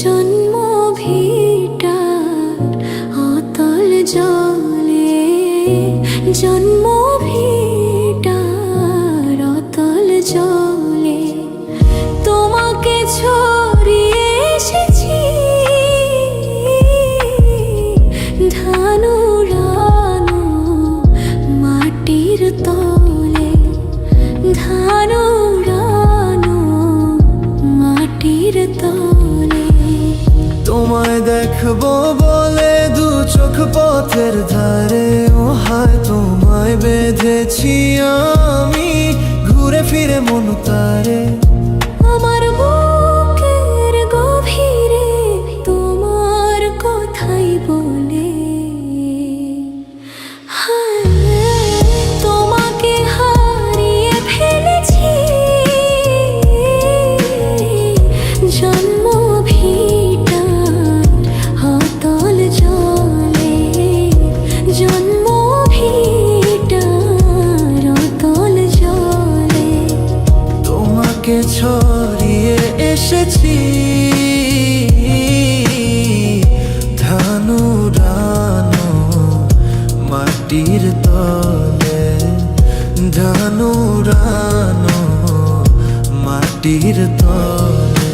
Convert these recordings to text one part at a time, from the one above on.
জন্ম ভিটার অতল জলে, জন্ম ভিটার অতল জলে তোমাকে ছড়িয়ে এসেছি ধানুরানো মাটির তলে, ধানুরানো মাটির তলে। তোমায় দেখবো বলে দু চোখ পথের ধারে, ও হায় তোমায় বেঁধেছি আমি ঘুরে ফিরে মন তারে। আমার বুকের গভীরে তোমার কথাই বলে, তোমাকে হারিয়ে ফেলেছি জন্ম ভিটার অতল জলে, জন্ম ভিটার অতল জলে তোমাকে ছড়িয়ে এসেছি ধানুরানো মাটির তলে, ধানুরানো মাটির তলে।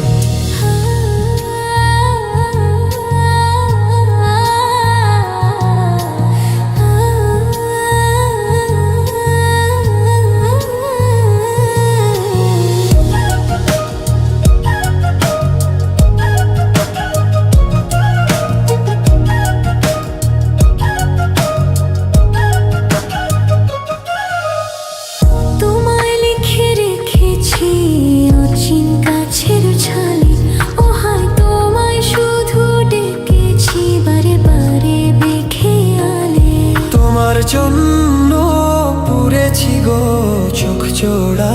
তোমায় লিখে রেখেছি অচিন গাছের ছালে, ও হায় তোমায় শুধু ডেকেছি বারে বারে বেখেয়ালে। তোমার জন্য পুড়েছি গো চোখ জোড়া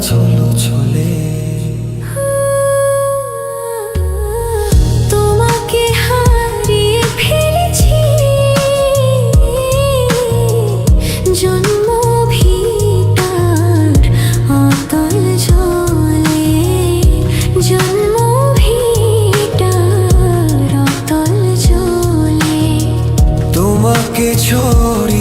ছলো ছলে। তোমাকে হারিয়ে ফেলেছি জন্ম ভিটার অতল জলে, জন্ম ভিটার অতল জলে তোমাকে ছড়িয়ে